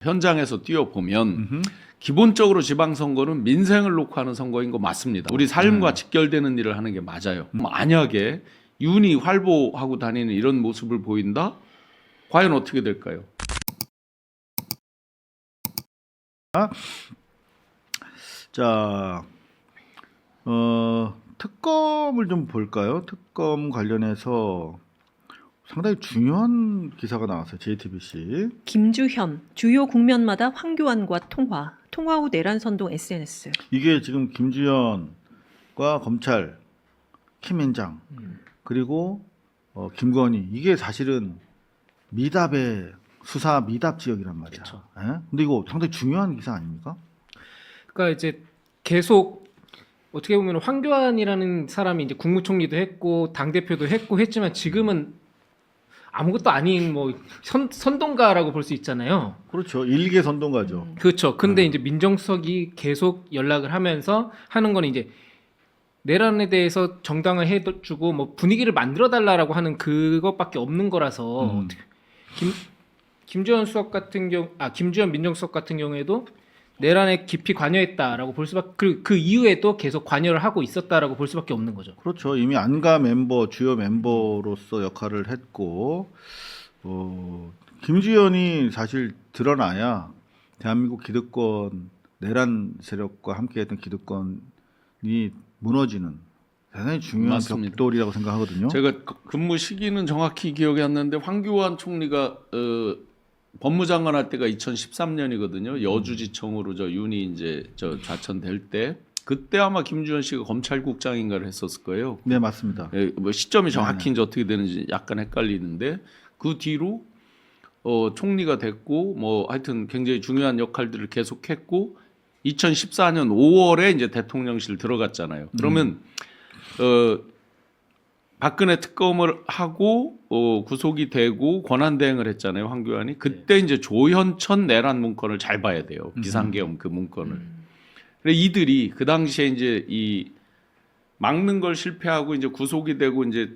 현장에서 뛰어보면 음흠. 기본적으로 지방선거는 민생을 놓고 하는 선거인 거 맞습니다. 우리 삶과 직결되는 일을 하는 게 맞아요. 만약에 윤이 활보하고 다니는 이런 모습을 보인다? 과연 어떻게 될까요? 자, 특검을 좀 볼까요? 특검 관련해서 상당히 중요한 기사가 나왔어요. JTBC. 김주현 주요 국면마다 황교안과 통화 후 내란 선동 SNS. 이게 지금 김주현과 검찰 김앤장 그리고 김건희 이게 사실은 미답의 수사 미답 지역이란 말이야. 그쵸. 예? 근데 이거 상당히 중요한 기사 아닙니까? 그러니까 이제 계속 어떻게 보면 황교안이라는 사람이 이제 국무총리도 했고 당 대표도 했고 했지만 지금은 아무것도 아닌 뭐 선동가라고 볼 수 있잖아요. 그렇죠. 일개 선동가죠. 그렇죠. 근데 이제 민정수석이 계속 연락을 하면서 하는 거는 이제 내란에 대해서 정당을 해주고 뭐 분위기를 만들어 달라라고 하는 그것밖에 없는 거라서 김주현 수석 같은 김주현 민정수석 같은 경우에도 내란에 깊이 관여했다라고 볼 수밖에 그 이후에도 계속 관여를 하고 있었다라고 볼 수밖에 없는 거죠. 그렇죠. 이미 안가 멤버 주요 멤버로서 역할을 했고 김주현이 사실 드러나야 대한민국 기득권 내란 세력과 함께했던 기득권이 무너지는 대단히 중요한 맞습니다. 벽돌이라고 생각하거든요. 제가 근무 시기는 정확히 기억이 안 나는데 황교안 총리가 법무장관 할 때가 2013년이거든요. 여주지청으로 윤이 이제 좌천될 때 그때 아마 김주현 씨가 검찰국장인가를 했었을 거예요. 네, 맞습니다. 예, 뭐 시점이 정확히 이제 어떻게 되는지 약간 헷갈리는데 그 뒤로 총리가 됐고 뭐 하여튼 굉장히 중요한 역할들을 계속했고 2014년 5월에 이제 대통령실 들어갔잖아요. 그러면 박근혜 특검을 하고 구속이 되고 권한대행을 했잖아요. 황교안이 그때 이제 조현천 내란 문건을 잘 봐야 돼요. 비상계엄 그 문건을. 그래 이들이 그 당시에 이제 이 막는 걸 실패하고 이제 구속이 되고 이제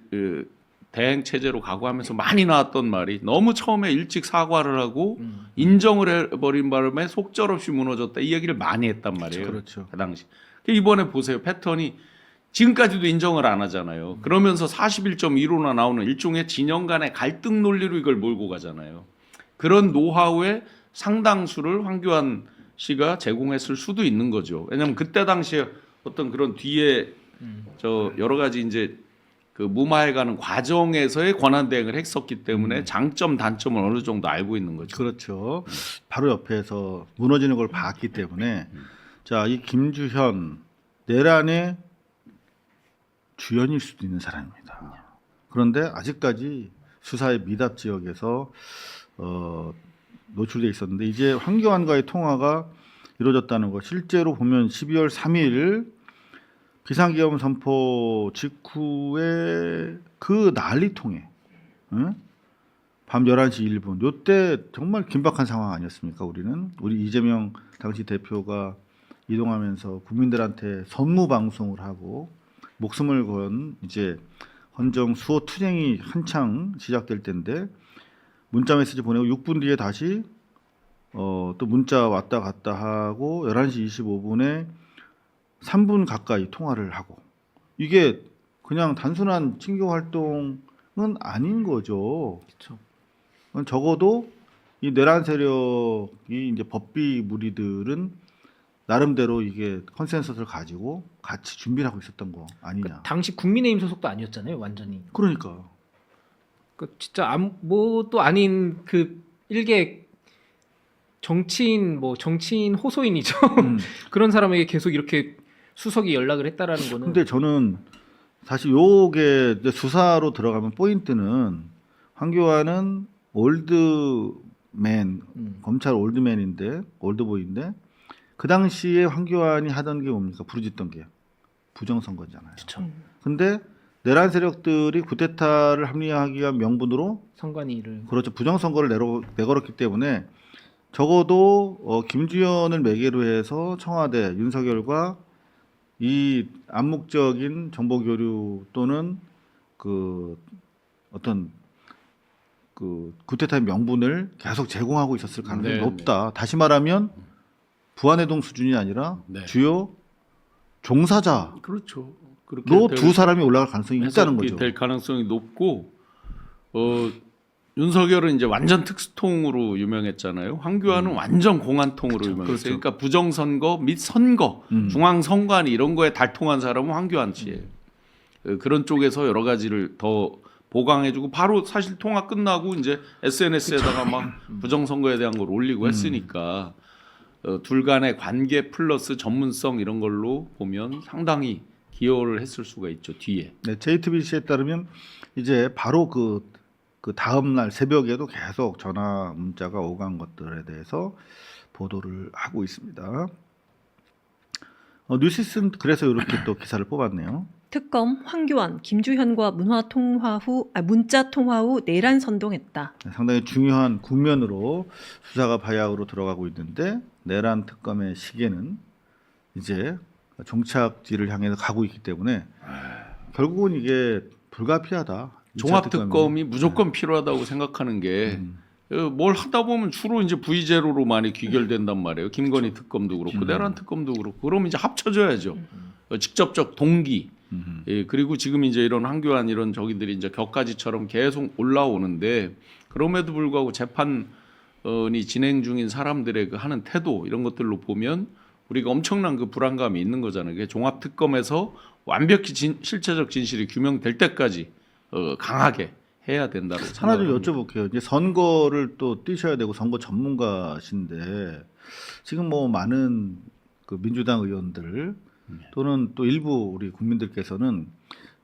대행 체제로 가고 하면서 많이 나왔던 말이 너무 처음에 일찍 사과를 하고 인정을 해버린 바람에 속절없이 무너졌다 이 얘기를 많이 했단 말이에요. 그렇죠. 그 당시. 이번에 보세요 패턴이 지금까지도 인정을 안 하잖아요. 그러면서 41.15나 나오는 일종의 진영 간의 갈등 논리로 이걸 몰고 가잖아요. 그런 노하우의 상당수를 황교안 씨가 제공했을 수도 있는 거죠. 왜냐하면 그때 당시에 어떤 그런 뒤에 여러 가지 이제 그 무마해가는 과정에서의 권한 대행을 했었기 때문에 장점 단점을 어느 정도 알고 있는 거죠. 그렇죠. 바로 옆에서 무너지는 걸 봤기 때문에 자, 이 김주현 내란의 주연일 수도 있는 사람입니다. 그런데 아직까지 수사의 미답 지역에서 노출돼 있었는데 이제 황교안과의 통화가 이루어졌다는 거. 실제로 보면 12월 3일 비상계엄 선포 직후에 그 난리통에 밤 11시 1분 요때 정말 긴박한 상황 아니었습니까? 우리 이재명 당시 대표가 이동하면서 국민들한테 선무 방송을 하고 목숨을 건 이제 헌정 수호 투쟁이 한창 시작될 때인데 문자 메시지 보내고 6분 뒤에 다시 또 문자 왔다 갔다 하고 11시 25분에 3분 가까이 통화를 하고 이게 그냥 단순한 친교 활동은 아닌 거죠. 그렇죠. 적어도 이 내란 세력이 이제 법비 무리들은 나름대로 이게 컨센서스를 가지고 같이 준비를 하고 있었던 거 아니냐. 그러니까 당시 국민의힘 소속도 아니었잖아요, 완전히. 그러니까. 그 진짜 아무것도 아닌 그 일개 정치인 호소인이죠. 그런 사람에게 계속 이렇게 수석이 연락을 했다라는 거는. 근데 저는 사실 요게 이제 수사로 들어가면 포인트는 황교안은 올드맨, 검찰 올드맨인데 올드보이인데 그 당시에 황교안이 하던 게 뭡니까? 부르짖던 게 부정선거잖아요. 그렇죠. 근데 내란 세력들이 쿠데타를 합리화하기 위한 명분으로 선관위를 그렇죠. 부정선거를 내걸었기 때문에 적어도 김주현을 매개로 해서 청와대 윤석열과 이 암묵적인 정보 교류 또는 그 어떤 그 쿠데타의 명분을 계속 제공하고 있었을 가능성이 네, 높다. 다시 말하면 부안해동 수준이 아니라 네. 주요 종사자로 그렇죠. 그렇게 두 사람이 올라갈 가능성이 있다는 해석이 거죠. 될 가능성이 높고 윤석열은 이제 완전 특수통으로 유명했잖아요. 황교안은 완전 공안통으로 유명했어요. 그렇죠. 그러니까 부정선거 및 선거, 중앙선관위 이런 거에 달통한 사람은 황교안 씨예요. 그런 쪽에서 여러 가지를 더 보강해주고 바로 사실 통화 끝나고 이제 SNS에다가 막 부정선거에 대한 걸 올리고 했으니까 둘 간의 관계 플러스 전문성 이런 걸로 보면 상당히 기여를 했을 수가 있죠 뒤에. 네, JTBC에 따르면 이제 바로 그 다음 날 새벽에도 계속 전화 문자가 오간 것들에 대해서 보도를 하고 있습니다. 뉴시스는 그래서 이렇게 또 기사를 뽑았네요. 특검 황교안, 김주현과 문자 통화 후 내란 선동했다. 상당히 중요한 국면으로 수사가 바야흐로 들어가고 있는데 내란 특검의 시계는 이제 종착지를 향해서 가고 있기 때문에 결국은 이게 불가피하다. 종합특검이 무조건 필요하다고 생각하는 게 뭘 하다 보면 주로 이제 V0로 많이 귀결된단 말이에요. 김건희 특검도 그렇고 내란 특검도 그렇고 그럼 이제 합쳐져야죠. 직접적 동기. 예, 그리고 지금 이제 이런 황교안 이런 저기들이 이제 격가지처럼 계속 올라오는데 그럼에도 불구하고 재판이 진행 중인 사람들의 그 하는 태도 이런 것들로 보면 우리가 엄청난 그 불안감이 있는 거잖아요. 그게 종합특검에서 완벽히 실체적 진실이 규명될 때까지 강하게 해야 된다고 하나 좀 생각합니다. 여쭤볼게요. 이제 선거를 또 뛰셔야 되고 선거 전문가신데 지금 뭐 많은 그 민주당 의원들 또는 또 일부 우리 국민들께서는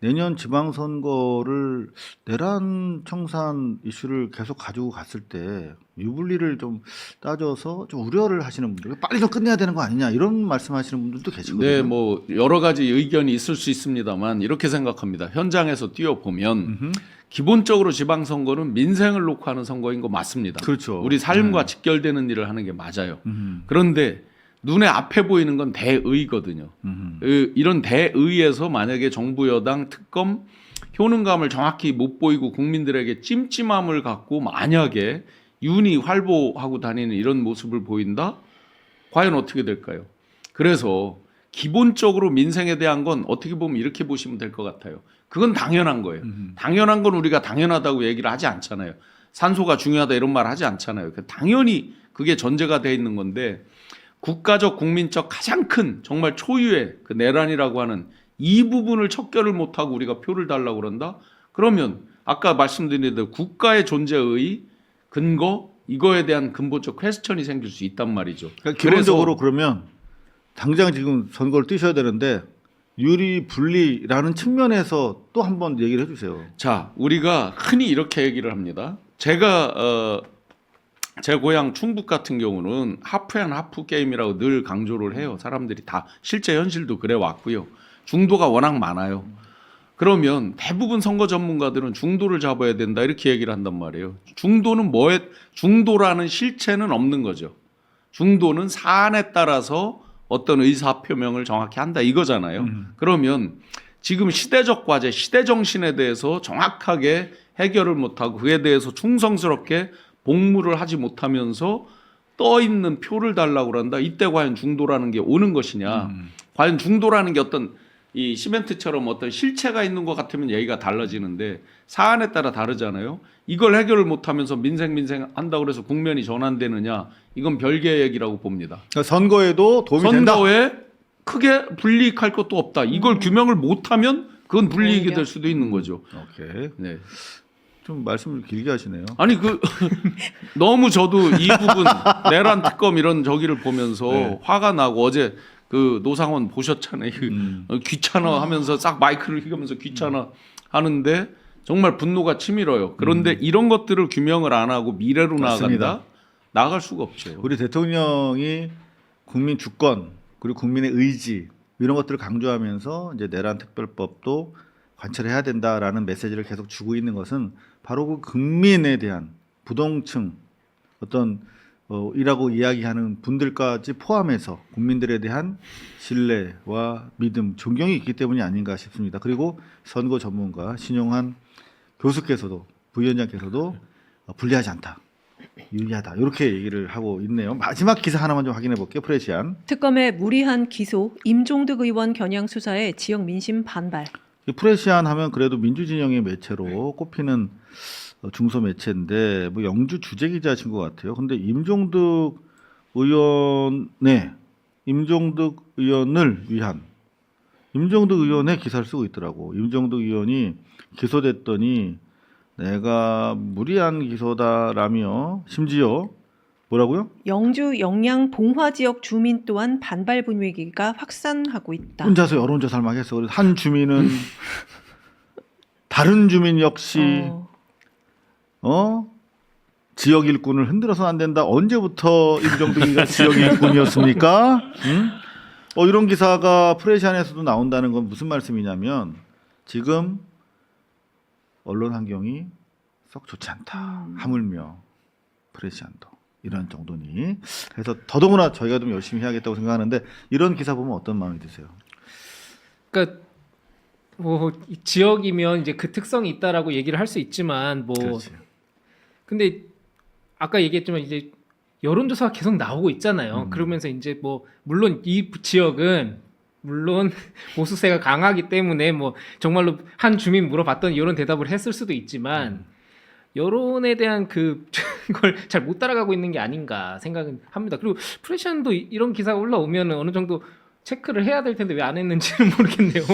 내년 지방선거를 내란 청산 이슈를 계속 가지고 갔을 때 유불리를 좀 따져서 좀 우려를 하시는 분들 빨리 좀 끝내야 되는 거 아니냐 이런 말씀하시는 분들도 계시거든요. 네, 뭐 여러 가지 의견이 있을 수 있습니다만 이렇게 생각합니다. 현장에서 뛰어보면 기본적으로 지방선거는 민생을 놓고 하는 선거인 거 맞습니다. 그렇죠. 우리 삶과 직결되는 일을 하는 게 맞아요. 그런데 눈에 앞에 보이는 건 대의거든요. 이런 대의에서 만약에 정부 여당 특검 효능감을 정확히 못 보이고 국민들에게 찜찜함을 갖고 만약에 윤이 활보하고 다니는 이런 모습을 보인다? 과연 어떻게 될까요? 그래서 기본적으로 민생에 대한 건 어떻게 보면 이렇게 보시면 될 것 같아요. 그건 당연한 거예요. 당연한 건 우리가 당연하다고 얘기를 하지 않잖아요. 산소가 중요하다 이런 말 하지 않잖아요. 당연히 그게 전제가 돼 있는 건데 국가적 국민적 가장 큰 정말 초유의 그 내란이라고 하는 이 부분을 척결을 못하고 우리가 표를 달라고 그런다? 그러면 아까 말씀드린 대로 국가의 존재의 근거 이거에 대한 근본적 퀘스천이 생길 수 있단 말이죠. 그러니까 기본적으로 그러면 당장 지금 선거를 뛰셔야 되는데 유리 분리라는 측면에서 또 한번 얘기를 해주세요. 자, 우리가 흔히 이렇게 얘기를 합니다. 제가 제 고향 충북 같은 경우는 하프앤 하프 게임이라고 늘 강조를 해요. 사람들이 다 실제 현실도 그래 왔고요. 중도가 워낙 많아요. 그러면 대부분 선거 전문가들은 중도를 잡아야 된다 이렇게 얘기를 한단 말이에요. 중도는 중도라는 실체는 없는 거죠. 중도는 사안에 따라서 어떤 의사 표명을 정확히 한다 이거잖아요. 그러면 지금 시대적 과제, 시대 정신에 대해서 정확하게 해결을 못하고 그에 대해서 충성스럽게 복무를 하지 못하면서 떠 있는 표를 달라고 그런다. 이때 과연 중도라는 게 오는 것이냐? 과연 중도라는 게 어떤 이 시멘트처럼 어떤 실체가 있는 것 같으면 얘기가 달라지는데 사안에 따라 다르잖아요. 이걸 해결을 못하면서 민생 한다고 그래서 국면이 전환되느냐? 이건 별개의 얘기라고 봅니다. 그러니까 선거에도 도움이 된다. 선거에 크게 불이익할 것도 없다. 이걸 규명을 못하면 그건 불이익이 될 수도 있는 거죠. 오케이. 네. 좀 말씀을 길게 하시네요. 아니 너무 저도 이 부분 내란 특검 이런 저기를 보면서 네. 화가 나고 어제 그 노상원 보셨잖아요. 귀찮아 하면서 싹 마이크를 휘가면서 귀찮아 하는데 정말 분노가 치밀어요. 그런데 이런 것들을 규명을 안 하고 미래로 맞습니다. 나아간다? 나아갈 수가 없죠. 우리 대통령이 국민 주권 그리고 국민의 의지 이런 것들을 강조하면서 이제 내란 특별법도 관철해야 된다라는 메시지를 계속 주고 있는 것은 바로 그 국민에 대한 부동층 어떤 이라고 이야기하는 분들까지 포함해서 국민들에 대한 신뢰와 믿음, 존경이 있기 때문이 아닌가 싶습니다. 그리고 선거 전문가 신용한 교수께서도 부위원장께서도 불리하지 않다. 유리하다. 이렇게 얘기를 하고 있네요. 마지막 기사 하나만 좀 확인해 볼게요. 프레시안. 특검의 무리한 기소, 임종득 의원 겨냥 수사에 지역 민심 반발. 이 프레시안 하면 그래도 민주진영의 매체로 꼽히는 중소 매체인데 뭐 영주 주재 기자신 것 같아요. 근데 임종득 의원을 위한 임종득 의원의 기사를 쓰고 있더라고. 임종득 의원이 기소됐더니 내가 무리한 기소다라며 심지어 뭐라고요? 영주 영양 봉화 지역 주민 또한 반발 분위기가 확산하고 있다. 혼자서 여론조사를 막 했어. 그래서 한 주민은 다른 주민 역시 지역 일꾼을 흔들어서는 안 된다. 언제부터 임종득이가 지역 일꾼이었습니까? 응? 이런 기사가 프레시안에서도 나온다는 건 무슨 말씀이냐면 지금 언론 환경이 썩 좋지 않다. 하물며 프레시안도 이런 정도니. 그래서 더더구나 저희가 좀 열심히 해야겠다고 생각하는데 이런 기사 보면 어떤 마음이 드세요? 그러니까 뭐 지역이면 이제 그 특성이 있다라고 얘기를 할 수 있지만 뭐 그렇지. 근데 아까 얘기했지만 이제 여론조사가 계속 나오고 있잖아요. 그러면서 이제 뭐 물론 이 지역은 물론 보수세가 강하기 때문에 뭐 정말로 한 주민 물어봤더니 이런 대답을 했을 수도 있지만 여론에 대한 그걸 잘 못 따라가고 있는 게 아닌가 생각은 합니다. 그리고 프레시안도 이런 기사가 올라오면 어느 정도 체크를 해야 될 텐데 왜 안 했는지는 모르겠네요.